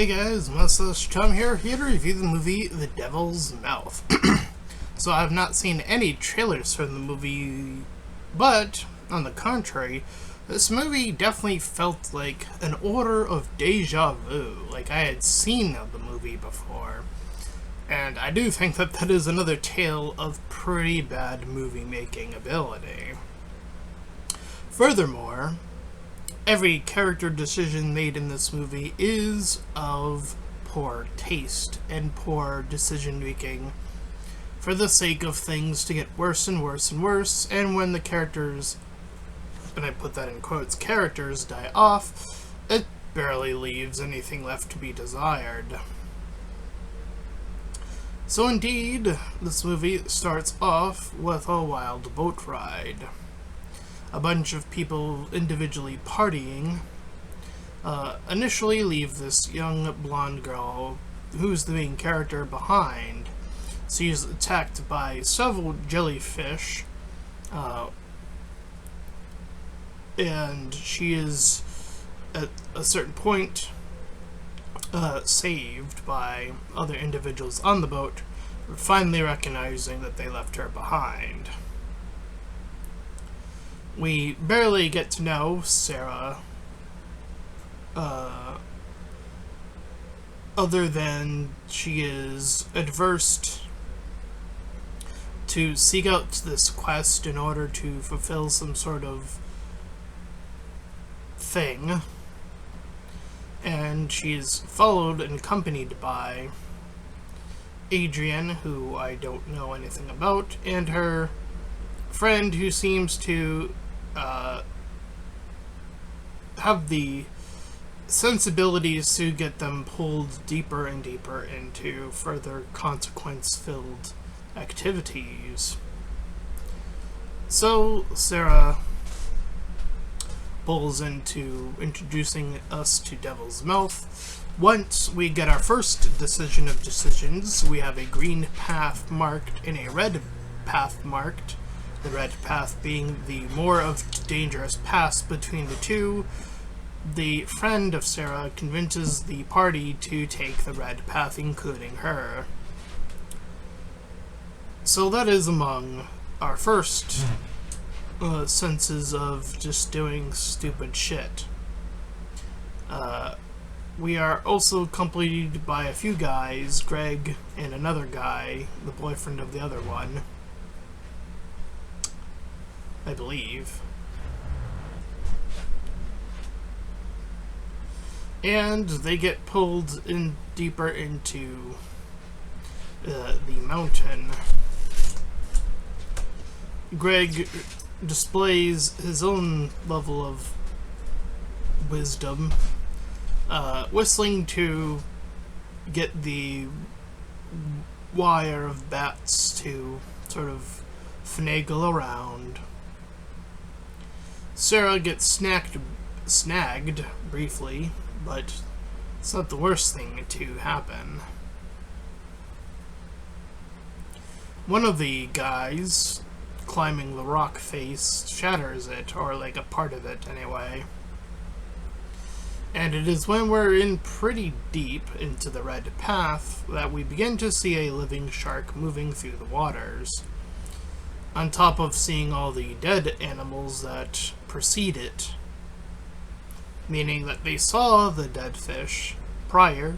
Hey guys, Mustached here to review the movie The Devil's Mouth. So I've not seen any trailers for the movie, but on the contrary, this movie definitely felt like an order of deja vu, like I had seen the movie before. And I do think that that is another tale of pretty bad movie-making ability. Furthermore, every character decision made in this movie is of poor taste and poor decision-making for the sake of things to get worse and worse and worse, and when the characters, and I put that in quotes, characters die off, it barely leaves anything left to be desired. So indeed, this movie starts off with a wild boat ride. A bunch of people individually partying initially leave this young blonde girl, who's the main character, behind. She's attacked by several jellyfish, and she is, at a certain point, saved by other individuals on the boat, finally recognizing that they left her behind. We barely get to know Sarah, other than she is adverse to seek out this quest in order to fulfill some sort of thing, and she's followed and accompanied by Adrian, who I don't know anything about, and her friend, who seems to have the sensibilities to get them pulled deeper and deeper into further consequence-filled activities. So Sarah pulls into introducing us to Devil's Mouth. Once we get our first decision of decisions, we have a green path marked and a red path marked. The red path being the more of dangerous pass between the two. The friend of Sarah convinces the party to take the red path, including her. So that is among our first senses of just doing stupid shit. We are also accompanied by a few guys, Greg and another guy, the boyfriend of the other one, I believe. And they get pulled in deeper into the mountain. Greg displays his own level of wisdom, whistling to get the wire of bats to sort of finagle around. Sarah gets snagged briefly, but it's not the worst thing to happen. One of the guys climbing the rock face shatters it, or like a part of it anyway. And it is when we're in pretty deep into the red path that we begin to see a living shark moving through the waters, on top of seeing all the dead animals that precede it, meaning that they saw the dead fish prior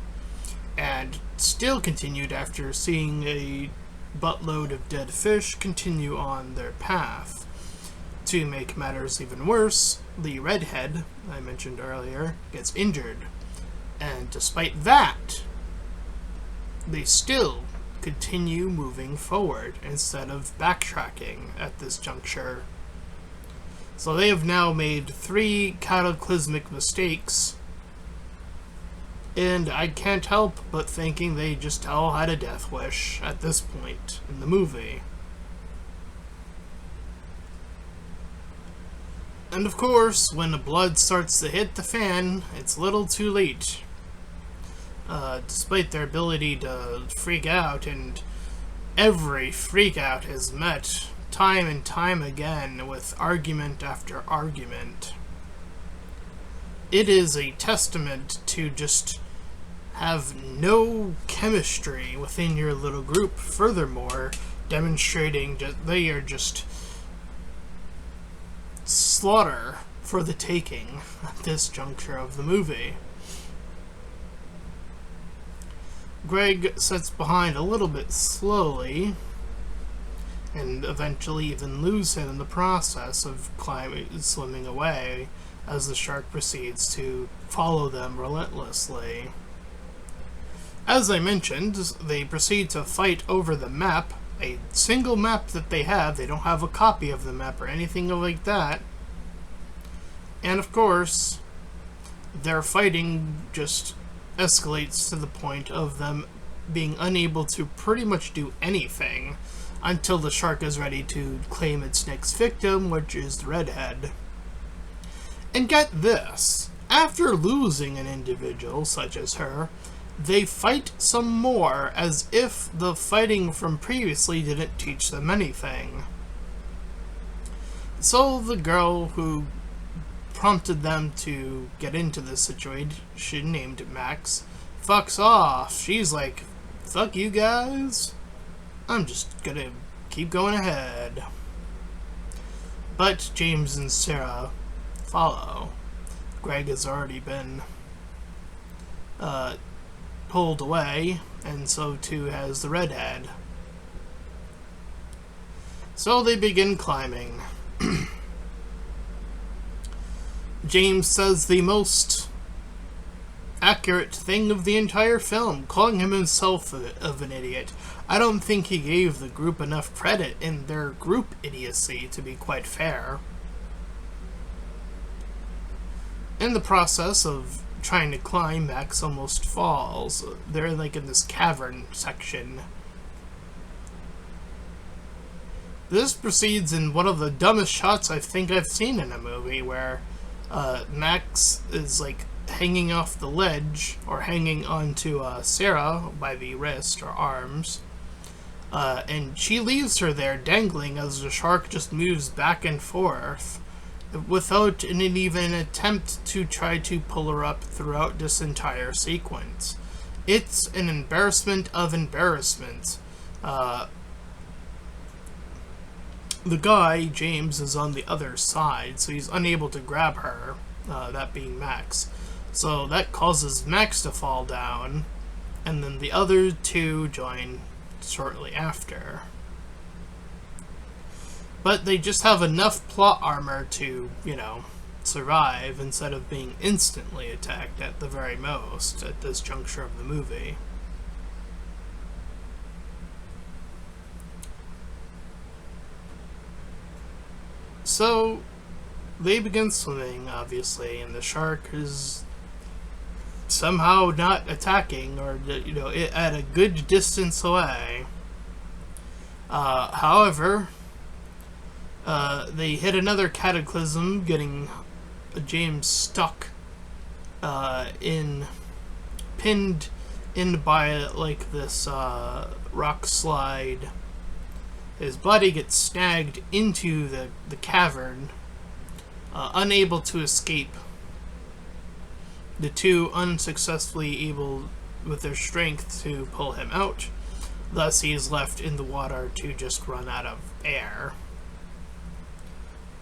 and still continued after seeing a buttload of dead fish continue on their path. To make matters even worse, the redhead I mentioned earlier gets injured, and despite that, they still continue moving forward instead of backtracking at this juncture. So they have now made 3 cataclysmic mistakes, and I can't help but thinking they just all had a death wish at this point in the movie. And of course, when the blood starts to hit the fan, it's a little too late. Despite their ability to freak out, and every freak out is met time and time again with argument after argument. It is a testament to just have no chemistry within your little group, furthermore demonstrating that they are just slaughter for the taking at this juncture of the movie. Greg sets behind a little bit slowly, and eventually even lose him in the process of swimming away as the shark proceeds to follow them relentlessly. As I mentioned, they proceed to fight over the map, a single map that they have. They don't have a copy of the map or anything like that. And of course, their fighting just escalates to the point of them being unable to pretty much do anything until the shark is ready to claim its next victim, which is the redhead. And get this, after losing an individual such as her, they fight some more as if the fighting from previously didn't teach them anything. So the girl who prompted them to get into this situation, named Max, fucks off. She's like, fuck you guys, I'm just gonna keep going ahead. But James and Sarah follow. Greg has already been pulled away, and so too has the redhead. So they begin climbing. James says the most accurate thing of the entire film, calling himself of an idiot. I don't think he gave the group enough credit in their group idiocy, to be quite fair. In the process of trying to climb, Max almost falls. They're like in this cavern section. This proceeds in one of the dumbest shots I think I've seen in a movie, where Max is like hanging off the ledge, or hanging onto Sarah by the wrist or arms, and she leaves her there dangling as the shark just moves back and forth without an even attempt to try to pull her up throughout this entire sequence. It's an embarrassment of embarrassment. The guy, James, is on the other side, so he's unable to grab her, that being Max. So that causes Max to fall down, and then the other two join shortly after. But they just have enough plot armor to, survive instead of being instantly attacked at the very most at this juncture of the movie. So they begin swimming, obviously, and the shark is somehow not attacking, or at a good distance away. However, they hit another cataclysm, getting James stuck pinned in by like this rock slide. His body gets snagged into the cavern, unable to escape. The two unsuccessfully able with their strength to pull him out. Thus he is left in the water to just run out of air.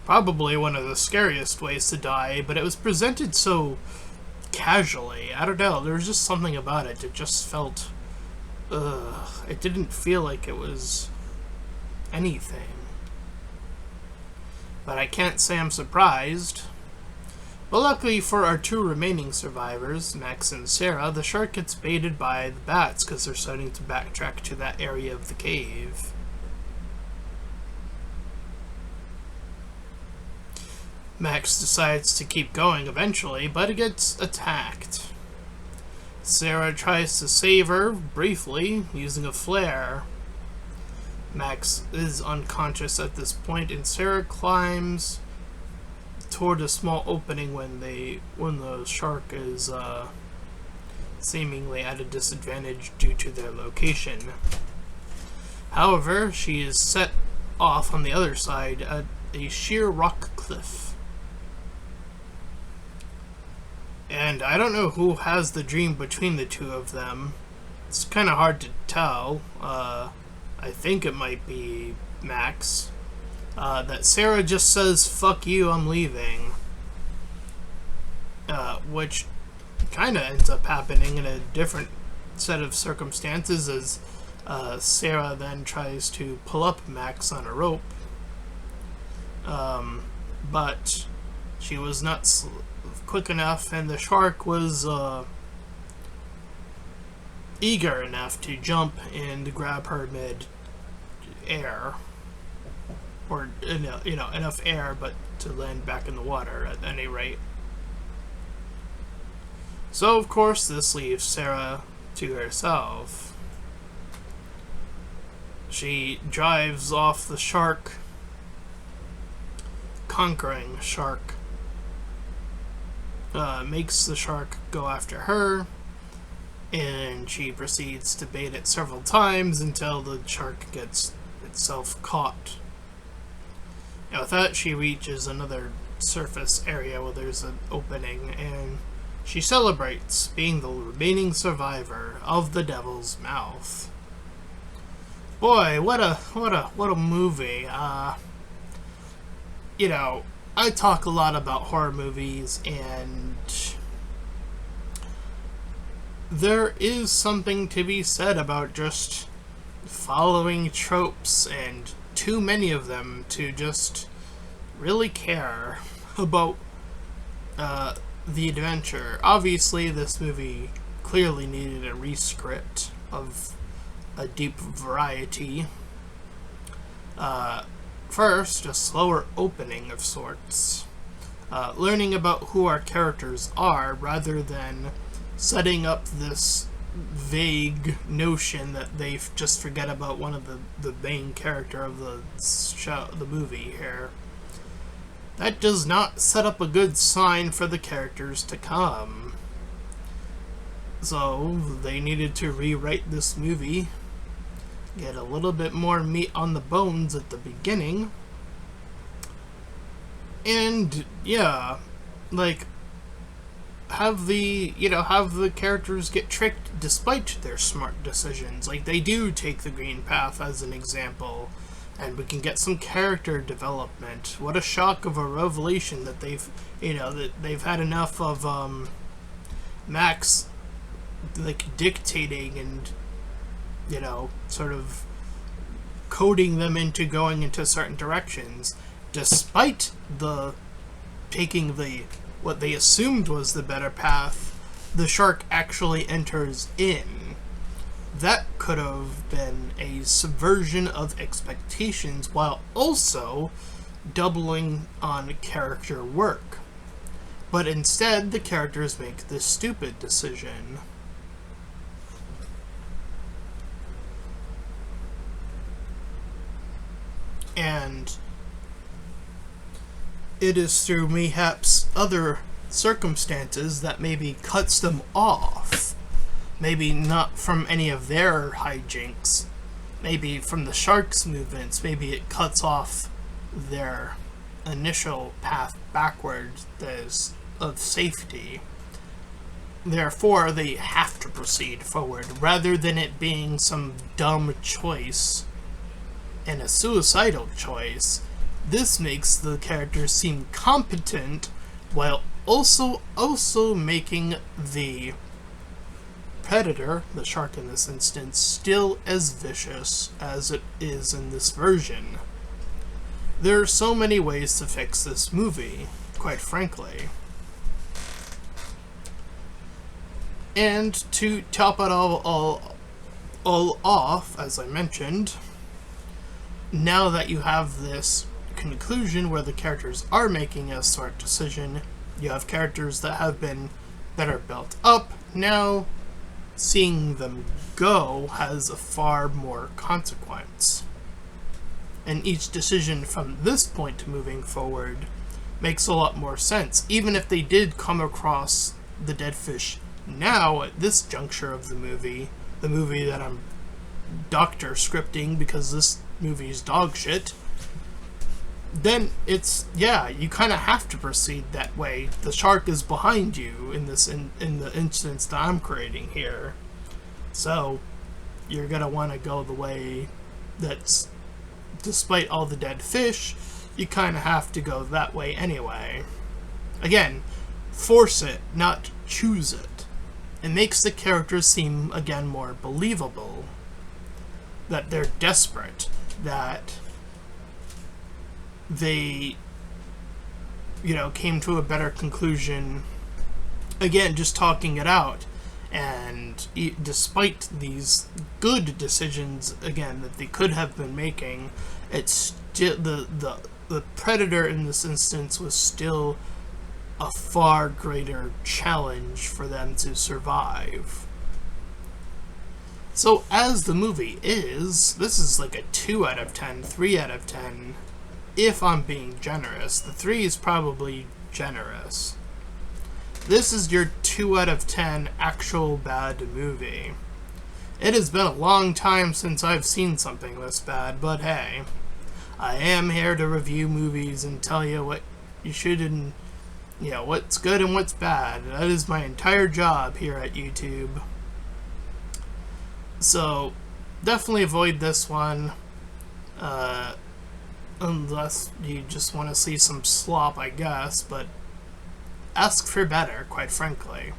Probably one of the scariest ways to die, but it was presented so casually. I don't know, there was just something about it. It just felt... it didn't feel like it was anything. But I can't say I'm surprised. But luckily for our two remaining survivors, Max and Sarah, the shark gets baited by the bats because they're starting to backtrack to that area of the cave. Max decides to keep going eventually, but it gets attacked. Sarah tries to save her, briefly, using a flare. Max is unconscious at this point, and Sarah climbs toward a small opening when the shark is seemingly at a disadvantage due to their location. However, she is set off on the other side at a sheer rock cliff. And I don't know who has the dream between the two of them. It's kind of hard to tell. I think it might be Max. That Sarah just says, "Fuck you, I'm leaving." Which kind of ends up happening in a different set of circumstances as Sarah then tries to pull up Max on a rope. But she was not quick enough, and the shark was eager enough to jump and grab her mid-air. Or, enough air, but to land back in the water at any rate. So, of course, this leaves Sarah to herself. She drives off the shark, conquering shark, makes the shark go after her, and she proceeds to bait it several times until the shark gets itself caught. Now, with that, she reaches another surface area where there's an opening, and she celebrates being the remaining survivor of the Devil's Mouth. Boy, what a movie. I talk a lot about horror movies, and there is something to be said about just following tropes, and too many of them to just really care about the adventure. Obviously, this movie clearly needed a rescript of a deep variety. First, a slower opening of sorts. Learning about who our characters are rather than setting up this vague notion that they just forget about one of the main character of the movie here. That does not set up a good sign for the characters to come. So they needed to rewrite this movie, get a little bit more meat on the bones at the beginning, and yeah, like have the characters get tricked despite their smart decisions. Like, they do take the green path as an example, and we can get some character development. What a shock of a revelation that they've had enough of Max dictating and sort of coding them into going into certain directions, despite the taking what they assumed was the better path. The shark actually enters in. That could have been a subversion of expectations while also doubling on character work. But instead, the characters make this stupid decision. And it is through mayhaps other circumstances that maybe cuts them off. Maybe not from any of their hijinks. Maybe from the shark's movements. Maybe it cuts off their initial path backward of safety. Therefore, they have to proceed forward, rather than it being some dumb choice and a suicidal choice. This makes the characters seem competent while also making the predator, the shark in this instance, still as vicious as it is in this version. There are so many ways to fix this movie, quite frankly. And to top it all off, as I mentioned, now that you have this conclusion where the characters are making a smart decision, you have characters that have been better built up. Now, seeing them go has a far more consequence. And each decision from this point moving forward makes a lot more sense. Even if they did come across the dead fish now, at this juncture of the movie that I'm doctor scripting because this movie's dog shit, then it's, yeah, you kind of have to proceed that way. The shark is behind you in this in the instance that I'm creating here. So you're gonna want to go the way that's, despite all the dead fish, you kind of have to go that way anyway. Again, force it, not choose it. It makes the characters seem, again, more believable. That they're desperate, that they, came to a better conclusion, again, just talking it out. And despite these good decisions, again, that they could have been making, it's still, the predator in this instance was still a far greater challenge for them to survive. So as the movie is, this is like a 2 out of 10, 3 out of 10, if I'm being generous. The 3 is probably generous. This is your 2 out of 10 actual bad movie. It has been a long time since I've seen something this bad, but hey, I am here to review movies and tell you what you should and, what's good and what's bad. That is my entire job here at YouTube. So, definitely avoid this one, unless you just want to see some slop, I guess, but ask for better, quite frankly.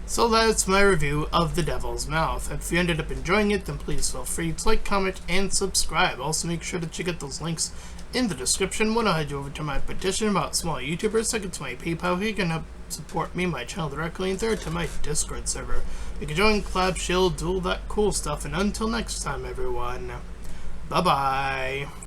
So that's my review of The Devil's Mouth. If you ended up enjoying it, then please feel free to like, comment, and subscribe. Also make sure to check out those links in the description when I head you over to my petition about small YouTubers, second to my PayPal, who you can help support me, my channel directly, and third to my Discord server. You can join, collab, shield, do all that cool stuff, and until next time, everyone, bye-bye.